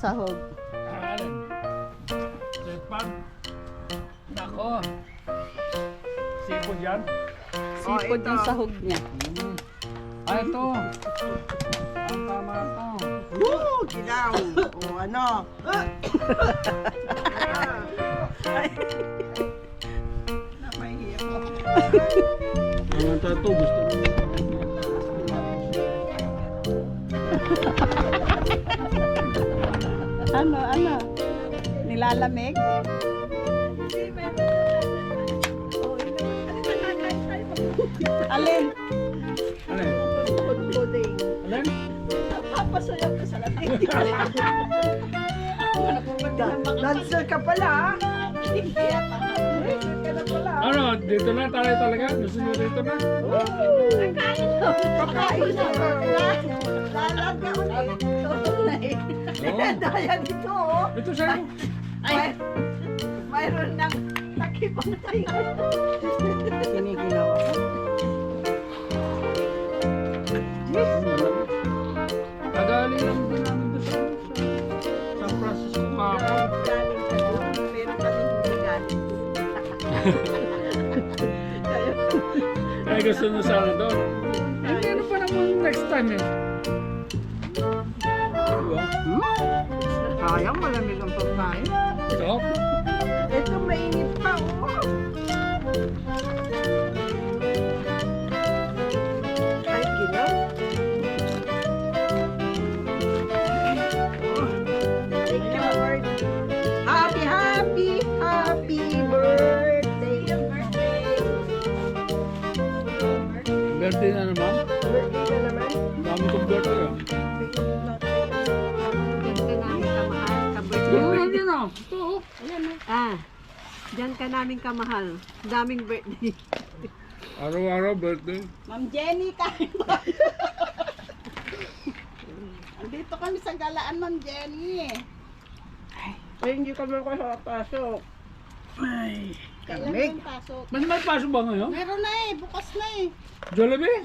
sahog. Alin? Sipag? Nako. Sipod yan? Sipod yung sahog niya. Ay, ito. Ang tama ito. Woo! Ginaw! O ano? Napahiya ko. Ang tato, gusto mo. Ano? Nilalamig? Alin? Alin? Puding. Alin? Papasayaw ka sa lamig. Dancer ka pala, ha? Dancer ka na pala. Ano, dito na tayo talaga? Gusto nyo dito na? Kakain na. Lalaga ulit. Daya dito, oh. Ito sa'yo. Ay, mayroon ng takipang tayo. Kinikilaw ako. Tagali lang din namin doon sa San Francisco kahapon. Galing ka doon, pero kami hindi galing. Ay, gusto nyo sana doon. Ay, meron pa naman next time eh. Diba? Sayang, malamig ang pagkain. Ito? Ito mainit pa, oh. Ay, ginaw. Thank you, Lord. Happy birthday. Birthday na naman. Birthday na naman. Dami kong birthday ah. Diyan Yun na. Ito oh. ka namin kamahal. Daming birthday. Araw-araw birthday. Ma'am Jenny, kain ba? Andito kami sa galaan, Ma'am Jenny. Ay, hindi kami pasok. Ay, Kailan lamig. yung pasok? May pasok ba ngayon? Meron na eh, bukas na eh. Jollibee?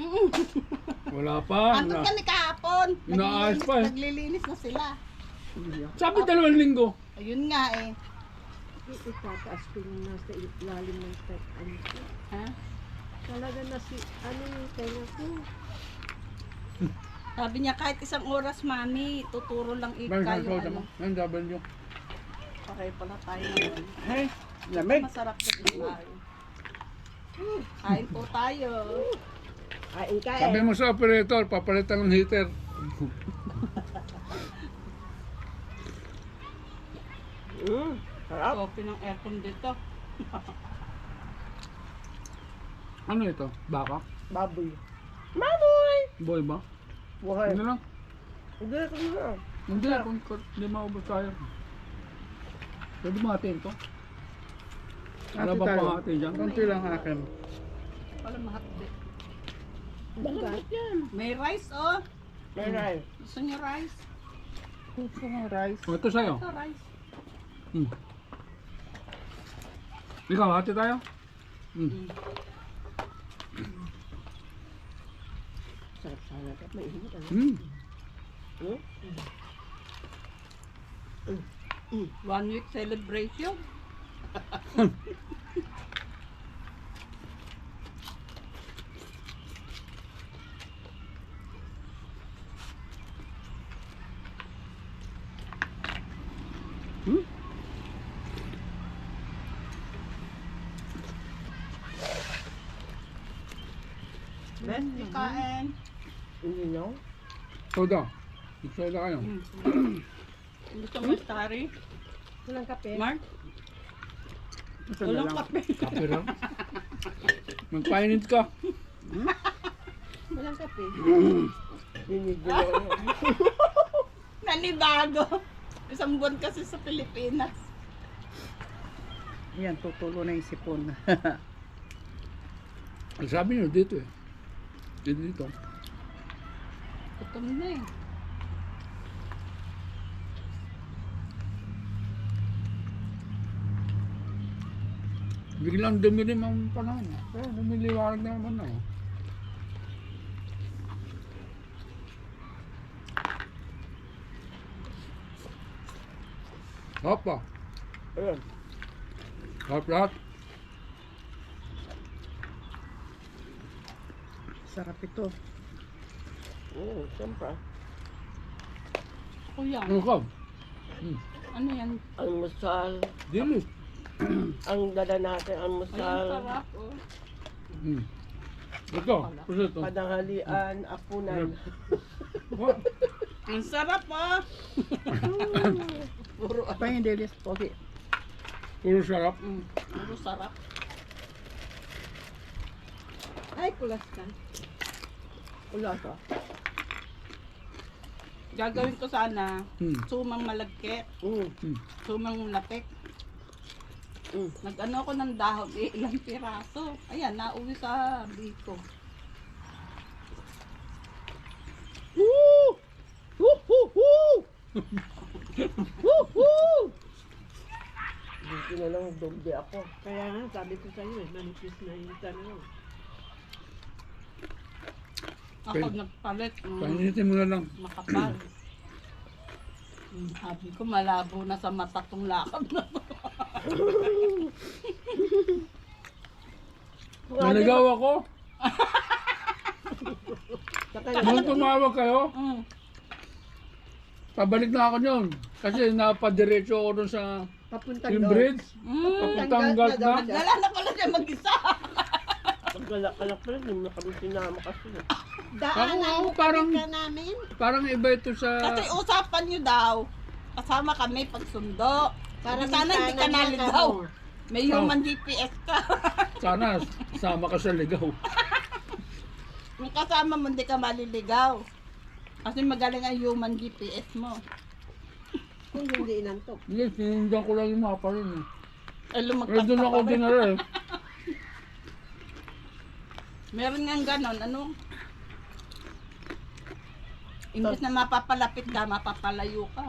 Wala pa. Andun kami kahapon. Inaayos pa eh. Naglilinis na sila. Sabi 2 linggo. Ayun nga eh. Itataas ko yung nasa ilalim ng ano ko. Ha? Talaga na si, ano yung tenga ko. Sabi niya kahit isang oras, mami, tuturo lang Bang kayo. sa soda mo. Ano. Ang daban nyo. Okay pala tayo ngayon. Ay, lamig. Masarap na tayo. Kain po tayo. Kain ka Sabi mo sa operator, papalitan ng heater. Sarap. Coffee ng aircon dito. Ano ito? Baka? Baboy. Baboy! Boy ba? Buhay. Ano lang? Hindi ko na. Hindi, kung hindi maubos tayo. Pwede mo hatiin to? Ano ba pang hatiin dyan? Konti lang akin. Wala mahapde. Bakit yan? May rice oh. May rice. Gusto niyo rice? Gusto mo rice? O, ito sa'yo. Ito rice. Ikaw, hati tayo? Sarap sana. May init. Hmm. 1 week celebration. Hindi kain. Hindi nyo? Soda. Soda kayo. Gusto mo starry? Walang kape. Mark? Ito na Walang lang. kape. Kape lang. Magpainit ka. Walang kape. Binigyan. Nanibago. Isang buwan kasi sa Pilipinas. Yan, tutulo na yung sipon. Sabi nyo dito eh. Dito. Gutom na eh. Biglang dumilim ang panahon. Pero lumiliwanag na naman na. Hop pa. Ayan. Hop lahat. Sarap ito. Siyempre. Kuya, Ano ka? ano yan? Almusal. Dilis. Ang dala natin, Ay, almusal. ang sarap, oh. Ito. Ito. Pananghalian, apunan. Ang sarap, oh. Puro Pa yung delis, pogi. Puro sarap. Puro sarap. Ay, kulas ka. ulasa. Gagawin ko sana, Hmm. sumang malagkit, Mm. sumang lapik. Nag-ano ako ng dahon, ilang piraso. Ayan, nauwi sa Biko. Woo! Woo! Woo! Woo! Woo! Woo! Dito na lang doble ako. Kaya nga, sabi ko sa'yo eh, manipis na yung tanong. Ako Okay. nagpalit, Painitin mo na lang. makapal. Sabi ko, malabo na sa mata tong lakad na to. Naligaw ako. Saka Nung tumawag kayo, Mm. pabalik na ako yun. Kasi napadiretso ako dun sa Papuntang yung doon. bridge. Papuntang gulf na. Nagdala na pala siya mag-isa. paggalak-galak pa rin, hindi na kami sinama kasi. Ako, parang iba ito sa... Kasi usapan nyo daw, kasama kami pag sundo. Parang sana hindi ka naligaw. May human GPS ka. Sana, sama ka sa ligaw. Kung kasama mo, hindi ka maliligaw. Kasi magaling ang human GPS mo. Kung hindi inantok. Hindi, sinundan ko lang yung mapa rin. Ay, Pero lumagpas doon ka ako pa rin. dinala eh. Meron nga ganon, ano? Imbes na mapapalapit ka, mapapalayo ka.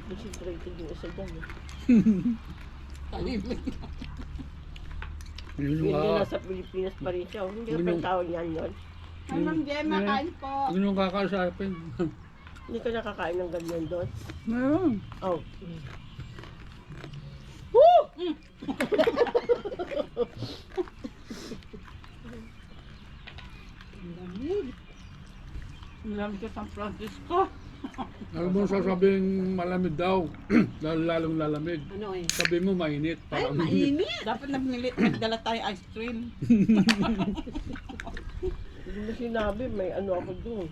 Concentrated yung isa dyan. Tahimik. Yun Hindi yung, nasa Pilipinas pa rin siya. Hindi Yun pa yung- tawag niyan yun. Ay, Ma'am Gemma, Yun. kain po. yun yung kakasapin. Hindi ka nakakain ng ganyan doon. Meron. Oh. Malamig ka San Francisco. Alam mo sasabihin malamig daw. Lalong lalamig. Ano eh? Sabi mo mainit. Ay, Parang mainit! Dapat nagdala tayo ice cream. Hindi mo sinabi, may ano ako doon.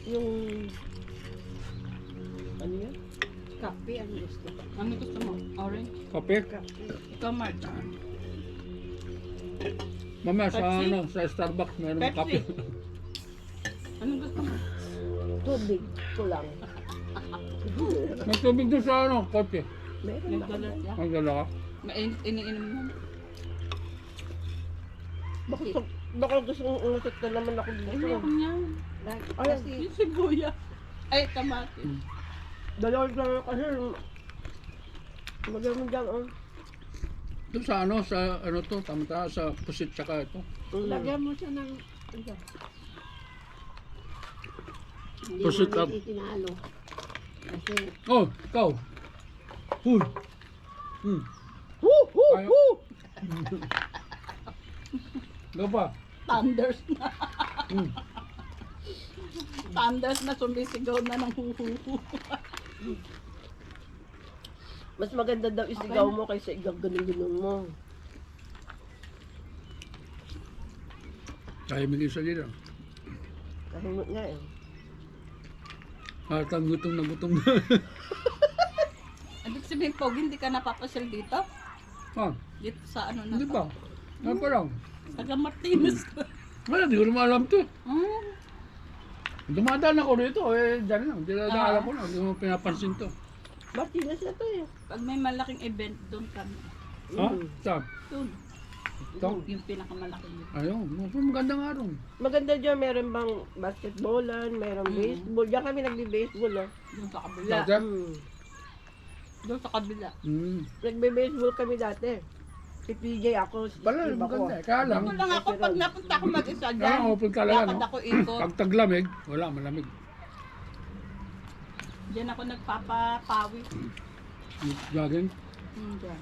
Yung... Ano yan? Kape ang gusto. Ano gusto mo? Orange? Kape. Ikaw, Mark. Mamaya sa Pepsi? ano, sa Starbucks meron Pepsi. kape. Ano gusto mo? Tubig ko lang. May tubig doon sa ano, kape. Meron na. Nagdala siya. Ang dala ka. Mainit, iniinom mo. Baka gusto kong umutot na naman ako dito. Ayoko niya. Like, Ay, kasi, Yung sibuyas. Ay, kamatis. Dalawang lang kasi. Magyan mo dyan, oh. Doon sa ano, sa ano to, tama sa pusit tsaka ito. lagyan mo siya ng, ano, hindi Push it up. namin itinalo. Kasi, Oh, ikaw. Huy. Woo! Woo! Ayaw. Woo! Ikaw pa. Thunders na. Hmm. Thunders na sumisigaw na ng huhuhu. Mas maganda daw isigaw mo kaysa igaganon-ganon mo. Kaya may isa dito. Kahimot nga eh. Hatang gutom na gutom na. Ibig sabihin, Pog, hindi ka napapasyal dito? Ah, Dito sa ano na hindi to? ba? Ano pa lang? Taga Martinez. Wala, di ko naman alam to. Hmm. Dumadaan ako dito, eh, dyan lang. Di na Ah. alam ko lang, hindi mo pinapansin to. Martinez na to eh. Pag may malaking event, doon kami. Ha? Saan? Doon. Ito? Yung pinakamalaking event. Ayun, maganda nga rin. Maganda dyan, meron bang basketballan, meron baseball. Diyan kami nagbe-baseball ah. Doon sa kabila. Dati? Doon sa kabila. Nagbe-baseball kami dati. Si PJ ako, si Bala, Steve ako. maganda eh. Kaya lang, Ako lang ako, pag napunta ako mag-isa kaya dyan. open talaga, Lakad no? ako ikot. Pag taglamig, wala, malamig. Diyan ako nagpapapawi. Jogging. Hindi.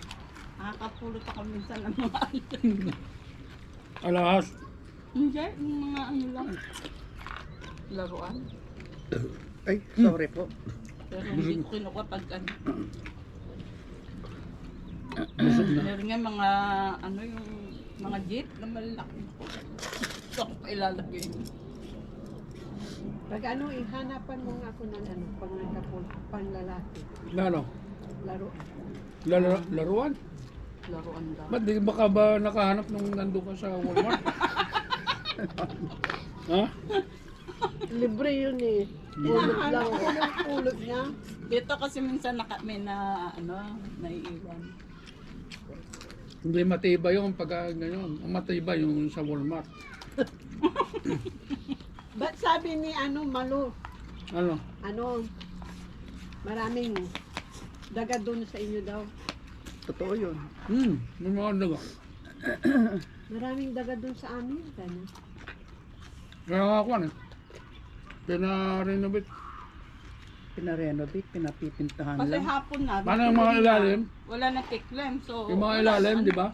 Nakakapulot ako minsan ng mga alin. Alahas. Hindi, yung mga ano lang. Laruan. Ay, sorry po. Pero hindi ko kinuha pag ano. Busog na. Meron nga mga, ano yung, mga jeep na malaki. Gusto ko pa ilalagay. Pag ano, ihanapan mo nga ako ng ano, pang nagkapul, pang lalaki. Lalo. Laro. Laruan? Laruan daw. Ba't di baka ba nakahanap nung nandun ka sa Walmart? Ha? Libre yun eh. Pulot lang. Anong pulot niya? Dito kasi minsan may na, ano, naiiwan. Hindi matibay yung pagka ganyan. Ang matibay yung sa Walmart. Ba't sabi ni ano, Malo, Ano? ano, maraming daga doon sa inyo daw. Totoo yun. May mga daga. Maraming daga doon sa amin. Kaya, Kaya nga ako eh. Pina-renovate. Pinarenovate, pinapipintahan Kasi lang. hapon na. Paano yung mga ilalim? Wala na tiklem, so... Yung mga ilalim, di ba?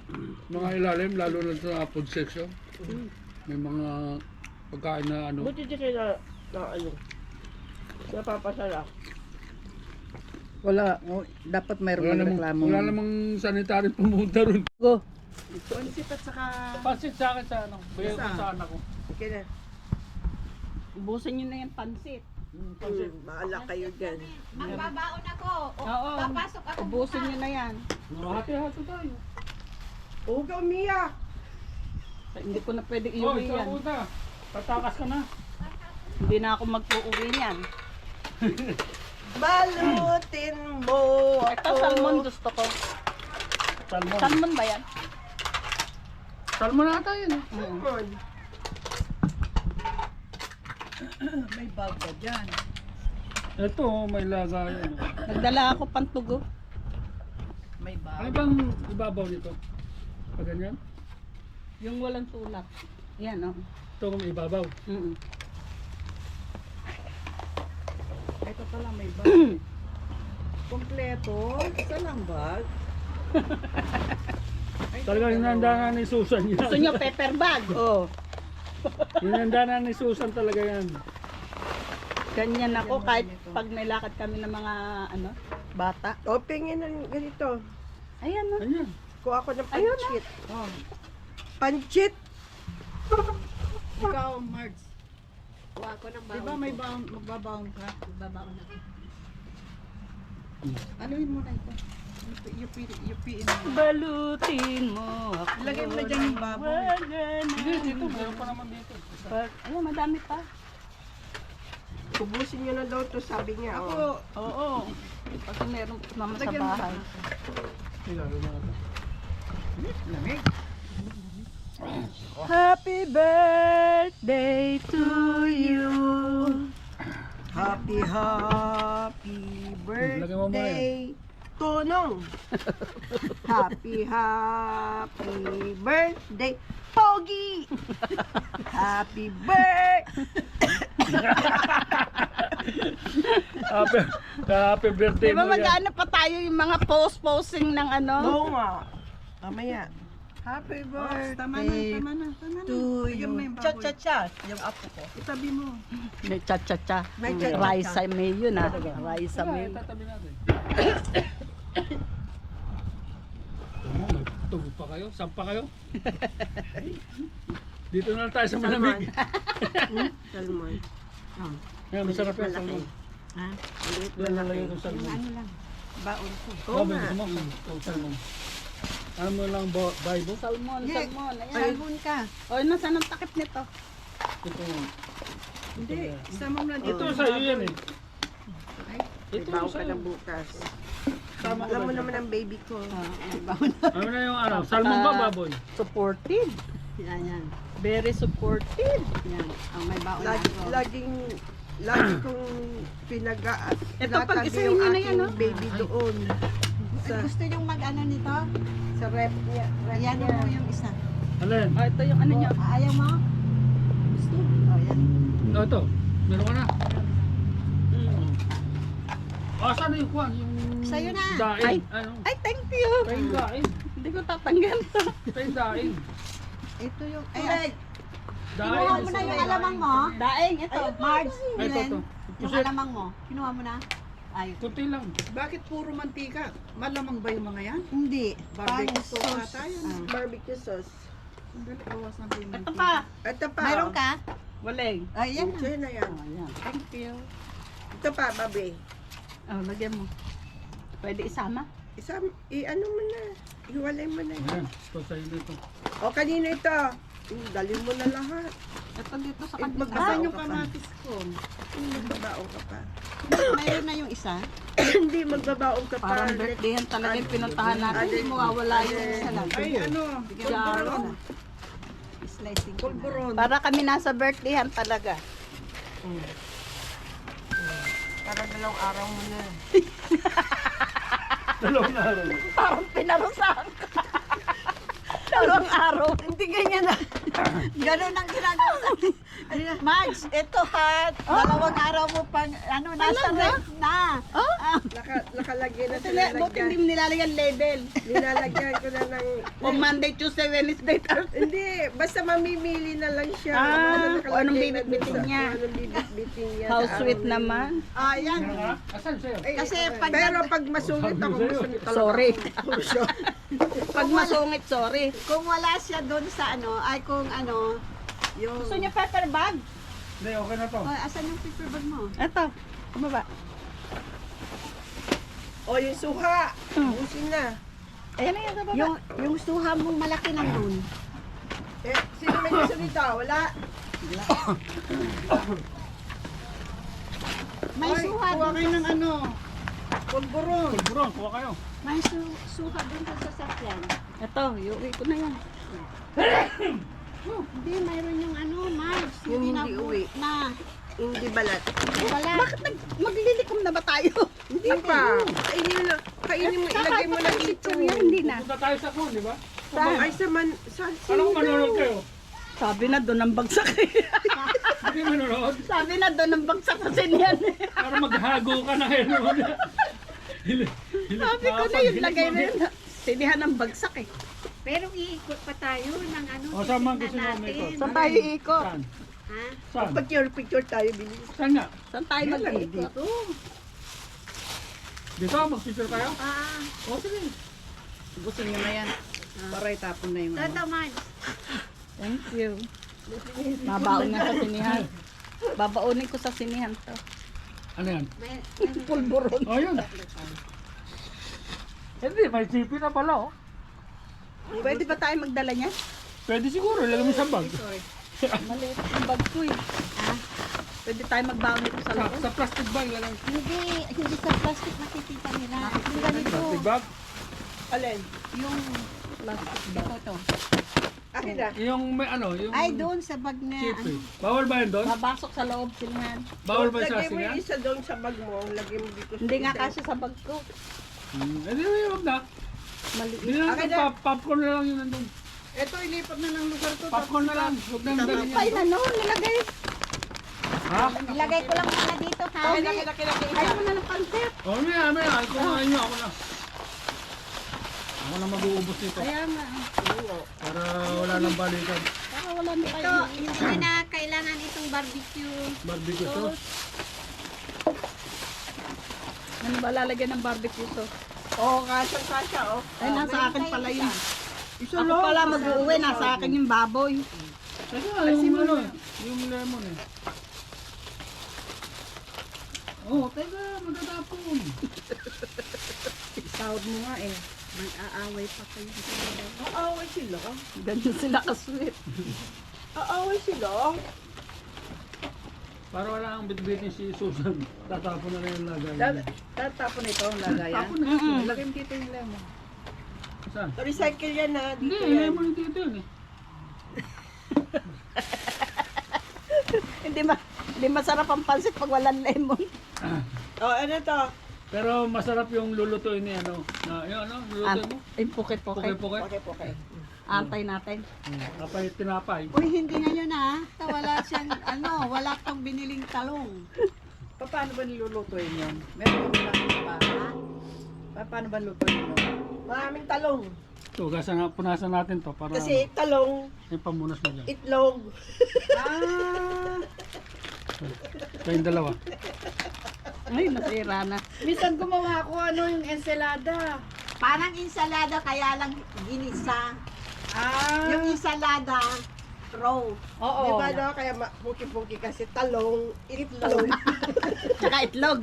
Mga ilalim, lalo na sa food section. May mga pagkain na ano. buti di kayo na ano, napapasala. Wala, oh, dapat mayroong reklamo. Wala namang sanitary pumunta ron. Go. Pansit at saka... Pansit sa akin sa ano. Bigay ko Saan? sa anak ko. Okay na. Ubusin nyo na yung pansit. Baala kayo dyan. Magbabaon ako. Oo. Papasok ako. Ubusin nyo na yan. Hati-hati tayo. Huwag ka umiyak. Hindi ko na pwede Oh, iuwi ikaw yan. puta. Tatakas ka na. Hindi na ako mag-uuwi yan. Balutin mo Ito, salmon gusto ko. Salmon. Salmon ba yan? Salmon ata yun. Salmon. May bag ka dyan. Ito, may laga yan. Nagdala ako pantugo. May bag. Ano bang ibabaw nito? Pag ganyan? Yung walang sulat. Yan, oh. Ito kung ibabaw. Ito pala may bag. Kompleto. Isa lang bag. Talagang hinanda na ni Susan yan. Gusto nyo pepper bag? Oh. Hinanda na ni Susan talaga yan. Ganyan ako kahit pag may lakad kami ng mga ano, bata. O, pingin ng ganito. Ayan, oh. Ayan. Kuha ko ng Ayun panchit. Panchit! Ikaw, Marge. Kuha ko ng Di ba may baon, magbabaon ka? Babaon na. Ano yun muna ito? Yupiin mo. Balutin mo ako. Ilagay mo na dyan yung baboy. Hindi, dito. Meron pa naman dito. Ayun, madami pa. Ubusin nyo na daw to, sabi niya. Ako, Oh. Oo. Kasi meron naman sa lagyan mo bahay. Ilalo na ito. lamig. Happy birthday to you. Happy, happy Lagyan mo muna birthday, Tonong! Happy, happy birthday, Pogi! Happy birthday! Happy birthday Di ba mo yan. mag-ano pa tayo yung mga post-posting ng ano? Oo nga. Mamaya. Happy birthday. Tama na. To Lagyan mo na yung baboy. Cha-cha-cha. Yung apo ko. Itabi mo. May cha-cha-cha. May cha-cha-cha. Raisa May yun ah. Raisa Wala, May. tatabi natin. May tugo pa kayo? Saan pa kayo? Dito na lang tayo sa malamig. Salmon. Yan, masarap yan. Salmon. Ha? Yan na lang yung salmon. Ano lang? Baon ko. Oo Sabi nga. ko mo, salmon. Ano mo lang Bible? Salmon, Yeah. salmon. Ayan. Salmon ka. O, nasaan ang takip nito? Ito. Hindi. Isama mo na dito. Ito sa iyo yan eh. May Ito baon sa ka iyo. na bukas. Tama Alam mo ba naman dyan? ang baby ko. Ano na yung ano? Salmon ba baboy? Supportive. Yan, yan. Very supportive. Yan. Ang may baon na Lagi kong pinaga Ito, pinatabi pag-isahin yung nyo na aking yan, no? baby doon. Gusto yung mag-ano nito? Sa rep niya. Yan mo yung isa. Alin? O, ito yung ano nyo. Ayaw mo? Gusto? Oh, yan. No, ito. Meron ka na. Oh, saan na yung kwan? Yung Sa'yo na. Daing. Ano? Ay, thank you. Tayong daing. Hindi ko tatanggal to. Tayong daing. Ito yung... Ay, Kinuha mo na yung alamang mo. daing, ito. Marge, Ay, ito, ito. yung alamang mo. Kinuha mo na. Ay, Kunti lang. Bakit puro mantika? Malamang ba yung mga yan? hindi. Barbecue Pang sauce ata yun. Barbecue sauce. Sandali, bawas na yung Ito mantika. pa. Ito pa. Mayroon ka? Waling. Ay, yan. Ito na yan. Ayan. Thank you. Ito pa, babe. Oh, lagyan mo. Pwede isama? I-ano mo na. Iwalay mo na. Ayan. Ito sa'yo nito. O, kanina ito. Dalhin mo na lahat. Ito dito sa Eh, kanila. magbabaon Yung ka pa. kamatis ko. Magbabaon ka pa. Mayroon na yung isa. Hindi, magbabaon ka pa. Parang birthday yan talaga yung pinuntahan natin. Hindi mawawala yung isa lang. Ay, ano? Jaro. Slicing ko na. Pulburon. Para kami nasa birthdayhan talaga. Para dalawang araw mo na. Dalawang araw. Parang pinarusahan ka. Dalawang araw. Hindi ganyan na. Ganun ang ginagawa natin. Marge, ito ha. Dalawang araw mo pang, nasa ref na. Nakalagay na Buti hindi mo nilalagyan label. Nilalagyan ko na ng... O Monday, Tuesday, Wednesday, Thursday. Hindi, basta mamimili na lang siya. Ah, nakalagay o anong na bibit-bitin dun sa- niya. o anong bibit-bitin niya. How sa sweet araw na yun. naman. Ayan. Asan sa'yo? Kasi pag Pero pag masungit ako, Sabi sa'yo. masungit talaga. Sorry. Pag masungit, sorry. kung wala siya doon sa ay kung yung... Gusto niya pepper bag? Hindi, okay na to. Oh, asan yung paper bag mo? Ito. Kumaba. O, yung suha. Busin na. Ayan na yan sa baba. Yung suha mong malaki nandun. Eh, sino may gusto dito? Wala. May suha Kuha doon. kayo ng ano? Pulburon. Pulburon, kuha kayo. May suha doon sa sasakyan. Ito, iuwi ko na yan. Hindi, mayroon yung Marge. Yung hindi nabuo uwi. Na. Hindi balat. Wala. Bakit maglilikom na ba tayo? Hindi pa. Kainin mo na. Kainin mo. Ilagay mo na dito. Hindi na. Punta tayo sa kung, di ba? Ay, sa Alam ko manonood kayo. Sabi na doon ang bagsak eh. Hindi manonood. Sabi na doon ang bagsak sa sinyan eh. Para maghago ka na kayo naman. Sabi ko na yun, lagay na yun. Sinihan ang bagsak eh. Pero iikot pa tayo ng O, saan man gusto mo umikot? Saan tayo iikot? Saan? Ha? Saan? Picture tayo, bilis. Saan nga? Saan tayo mag-iikot? Dito, mag-picture kayo? Ah, O, sige. Gusto niyo na yan. Para itapon na yung ano. Tata Marge. Thank you. Mabaon nga sa sinihan. Babaunin ko sa sinihan to. Ano yan? Pulburon. O, yun. Hindi, may sipi na pala, oh. Pwede ba tayo magdala niya? Pwede siguro, ilagay mo sa bag. Maliit yung bag ko eh. Pwede tayo magbaon nito sa Sa, loob. sa plastic bag, ilagay. Hindi sa plastic nakikita nila. Yung ganito. Plastic bag? Alin? Yung plastic bag. Ito. Akin na. Yung may ano, yung Ay, doon sa bag na. sipi. Bawal ba yun doon? Babasok sa loob sinihan. Bawal ba sa Lagay mo singan? yung isa doon sa bag mo. Lagay mo dito sa Hindi nga isa. kasi sa bag ko. Hindi, huwag na. Maliit. Hindi na, Akin na. popcorn na lang yun nandun. Ito, ilipat na ng lugar to. Popcorn na lang. Huwag na nandun Ay yan. na noon, nilagay. Ha? Ilagay ko lang muna dito ha. Ayaw mo na ng pansit. O, may. Kumain nyo. Ako na. Ako na mag-uubos nito. Kaya nga. Para wala nang balikan. Para wala na Ito, kayo. hindi na kailangan itong barbecue. Barbecue to. Ano ba lalagyan ng barbecue to? Oo, kasya, oh. Ay, nasa akin pala yun. Isa Ako pala mag-uwi, nasa akin yung baboy. Teka, yung ano, yung lemon eh. Oh, teka, matatapon. Sahod mo nga eh. Mag-aaway pa kayo. Aaway sila. Ganyan sila ka-sweet. Aaway sila. Para wala ang bitbitin si Susan. Tatapon na rin yung lagay. Tatapon ito ang lagayan. Tapon na ito. Lagay mo dito yung lemon. Saan? Recycle yan na. Hindi, Dito yan. lemon dito yun eh. Hindi masarap ang pansit pag walang lemon. Oh, ano to? Pero masarap yung lulutuin ni ano. Na, yung ano, lulutuin mo? Ay, puket-puket. Puke-puke. Okay. Antay natin. Kapay tinapay. Uy, hindi ngayon ha. Wala siyang, wala kang biniling talong. Paano ba nilulutuin yan? Meron yung lang pa. Paano ba luto nyo? Maraming talong. Ito, punasan natin to para Kasi talong, may pamunas mo dyan. itlog. Ah! Kayong dalawa. Ay, nasira na. Minsan gumawa ako yung ensalada. Parang insalada kaya lang ginisa. Ah! Yung insalada, raw. Oo. Di ba no? Kaya puki-puki kasi talong, itlog, Tsaka itlog.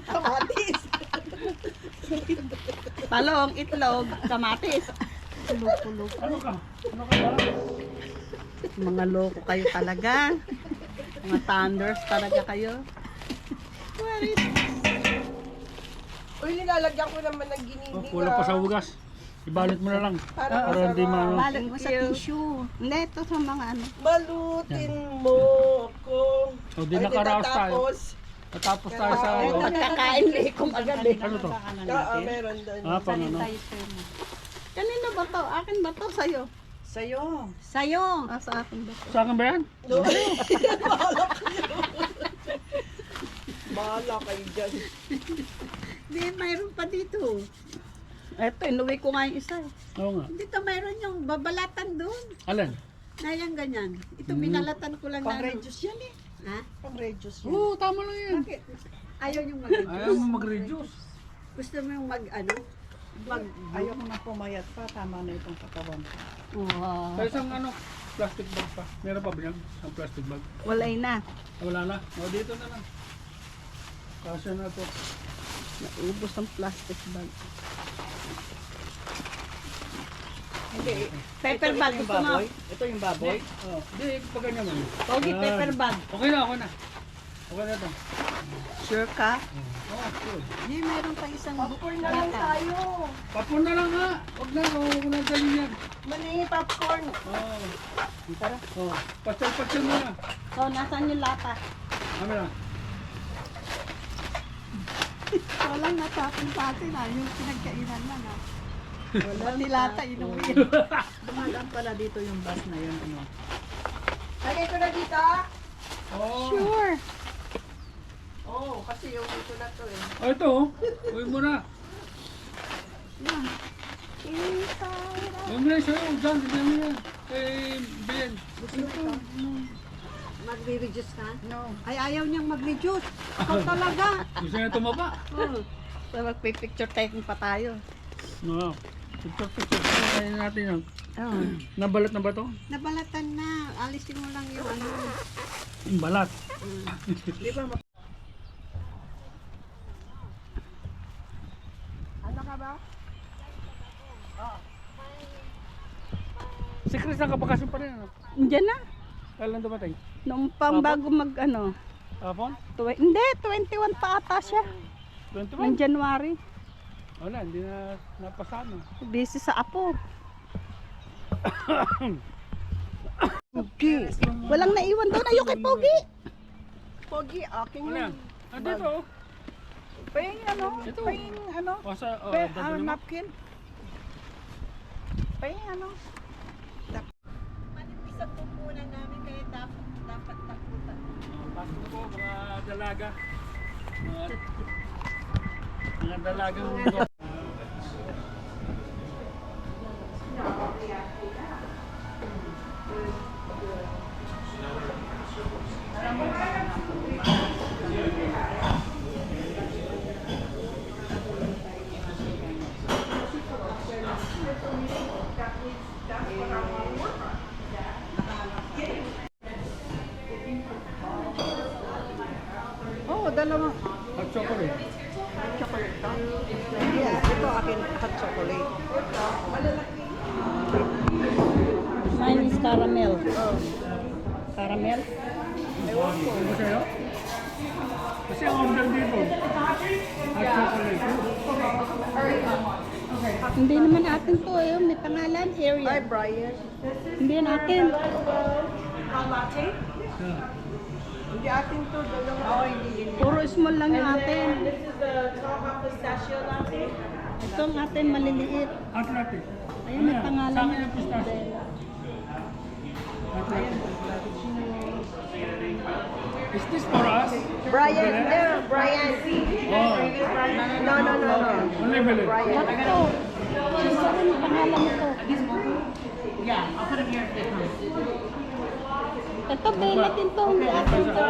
kamatis. Talong, itlog, kamatis. Ano ka? Ano ka ba? Mga loko kayo talaga. Mga thunders talaga kayo. Uy, nilalagyan ko naman ng giniling. Oh, kulang pa sa hugas. Ibalot mo na lang. Para Para hindi masarap. maano. Balot mo sa tissue. Hindi, ito sa mga ano. Balutin mo ako. O, di nakaraos tayo. Natapos tayo sa ano. Pagkakain likom agad eh. Ano to? Oo, meron doon. Ah, pang ano? Kanino ba to? Akin ba to? Sa'yo? Sa'yo. Sa'yo. Ah, sa akin ba to? Sa akin ba yan? Bahala kayo dyan. Hindi, mayroon pa dito. Eto, inuwi ko nga yung isa eh. Oo nga. Dito mayroon yung babalatan doon. Alin? Na yan ganyan. Ito binalatan ko lang na. Pang-reduce yan eh. Ha? Pang-reduce yan. Oo, tama lang yan. Bakit? Ayaw yung mag-reduce. Ayaw mo mag-reduce. Gusto mo yung mag-ano? Ayoko na pumayat pa. Tama na itong katawan ko. Wow. Sa isang ano, plastic bag pa. Meron pa ba yan? Isang plastic bag. Walay na. Ah, wala na. O, dito na lang. Kasya na to. Naubos ang plastic bag. Hindi. Paper bag, Ito yung gusto mo? baboy. Ito yung baboy. Oh, di, pag ganyan man. Pogi, Yan. paper bag. Okay na, okay na. Okay na to. Sure ka? Oh, cool. Hindi, mayroon pa isang Popcorn na lang tayo. Papun na lang ha. Huwag na, huwag na dalhin yan. Mani popcorn. Oh. Tara. Oh, patsal-patsal mo na. So, nasaan yung lata? Ano na? walang natapon sa atin yung pinagkainan lang Pati lata inuwi. Dumadaan pala dito yung bus na yun. Ano. Lagay ko na dito. Oh. Sure. Oo, kasi yung dito na to eh. Oh, ito oh. Uwi mo na. Uwi mo na sa'yo. Diyan, tignan mo yan. Eh, Ben. Magre-reduce ka? No. Ay, ayaw niyang mag-reduce. Ikaw talaga. Gusto niya tumaba. So, magpipicture taking pa tayo. No. Picture. Kainin natin yan. Oh. Nabalat na ba to? Nabalatan na. Alisin mo lang yung ano. Yung balat. Ano ka ba? Si Chris nakabakasyon pa rin. Ano? Diyan na. Kailan dumatay? Noong pang bago mag ano. Hapon? Hindi, 21 pa ata siya. 21? Ng January. Wala, hindi na napasano. Busy sa apo. Pogi. Walang naiwan daw na yung kay Pogi. Pogi, akin Wala. yun. Ah, dito oh. Pahing ano? Ito. Pahing ano? O sa, oh, Pahing dati naman. napkin. Pahing ano? Manipis ang pupunan namin kaya dapat taputan. Pasok po, mga dalaga. Mga dalagang mundo. Oo, dalawang. Hot chocolate. Chocolate ka? Yes, ito akin hot chocolate. Mine is caramel. Caramel? Ano sa'yo? Kasi ang order dito. Hot chocolate. Hindi naman atin to eh. May pangalan, area. Hi, Brian. Hindi yan atin. Yeah. Hindi akin to, dalawa. Oo, hindi yun. Puro small lang yung atin. This is the chocolate pistachio latte. Ito ang atin maliliit. Hot latte. Ayan, may pangalan. Sa akin yung pistachio. Hot latte. Is this for us? Brian, no, Brian. Oh, No, no, no, no. only Belen. Brian. Ito. Sino rin ang pangalan nito? Yeah, I'll put them here if they come. Ito, Bella din to. Hindi akin to.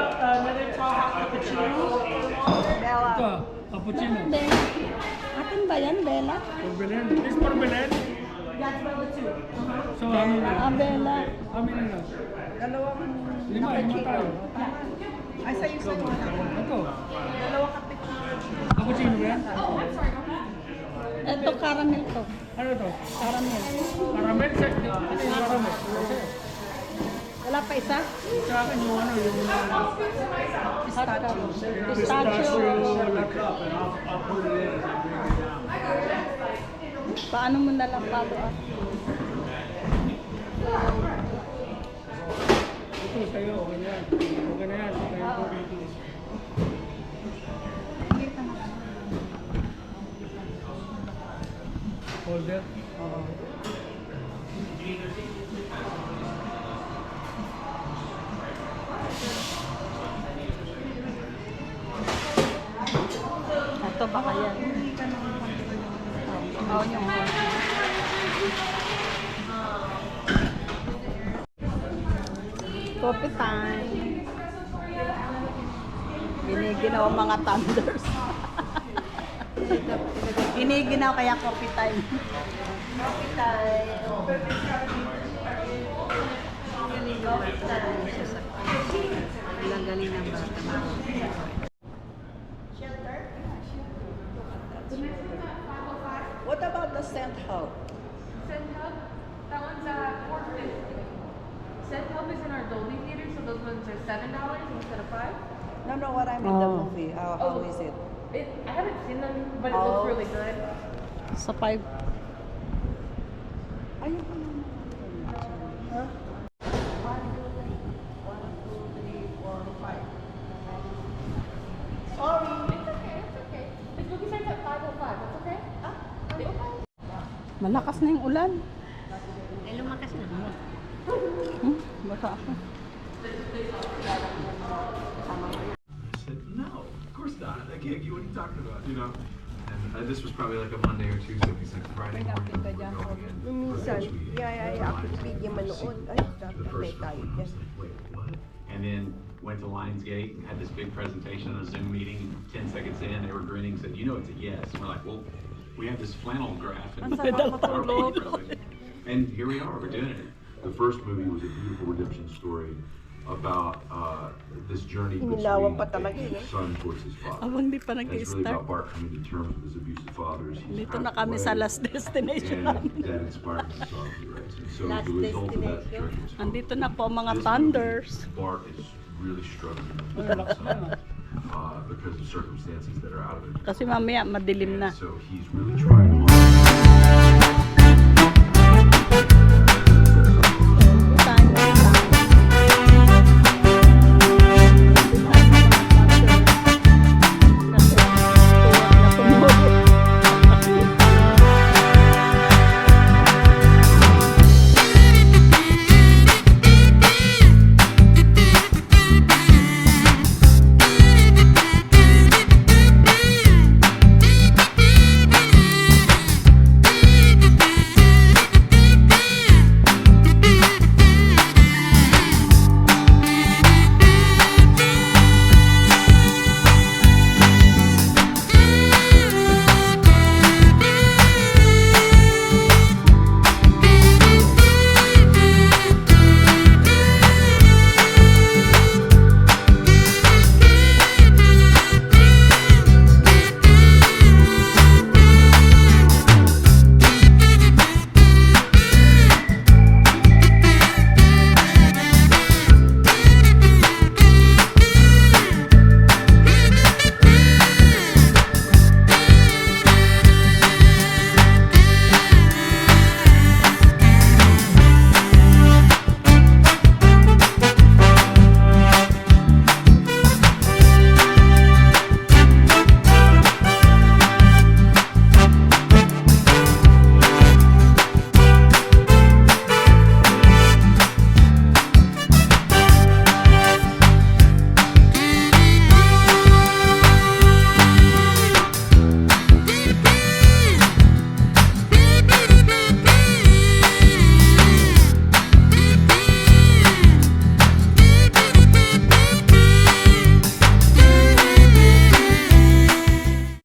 Bella. Ito, cappuccino. Bella. Akin ba yan, Bella? For Belen. This for Belen? So, how many? Ah, Bella. How many na? Dalawang, Lima tayo. ay sa'yo sa Ito. dalawa kape. Cappuccino ba yan? Ito, caramel to. Ano to? Caramel. Caramel? Ano yung caramel? Wala pa isa? Sa akin yung ano, yung Pistachio. pistachio. Paano mo nalang bago ah? Ito sa'yo, okay na yan. Okay na yan. Okay na yan. Holder? Oo. Ito baka yan. Oo, yung coffee time. Giniginaw ang mga thunders. Giniginaw kaya coffee time. Coffee time. Ang galing ng bata. What about the Sand Hub? Send Hub, that one's at $4.50. Send Hub is in our Dolby Theater, so those ones are $7 instead of $5. No, what I mean the movie. How is it? I haven't seen them, but it Oh. looks really good. Sa 5. Ayun pa naman. It's okay. This movie starts at 5:05. That's okay? Malakas na yung ulan. Eh, lumakas na. Baka ako. I said, no, of course not. I can't get what are you talking about, you know? And this was probably like a Monday or Tuesday. He's like, Friday morning, we're going in. Minsan, ako bigyan manood. Ay, The dapat first may tayo one, I dyan. was like, wait, what? And then went to Lionsgate and had this big presentation on a Zoom meeting. 10 seconds in, they were grinning, said, you know it's a yes. And we're like, well, we have this flannel graph. And, and here we are, we're doing it. The first movie was a beautiful redemption story about this journey Inilawan between pa talaga a eh. son towards his father. Abang di pa And it's really nag-start. about Bart coming to terms with his abusive father as he's Dito na passed kami sa away. last destination. And that inspired his song to write. And so Last the result of that Destination. journey was Andito na po ang mga This thunders. movie, Bart is really struggling with Ay, lakas na yan. because of circumstances that are out of it. Kasi mamaya madilim na. And so he's really trying hard.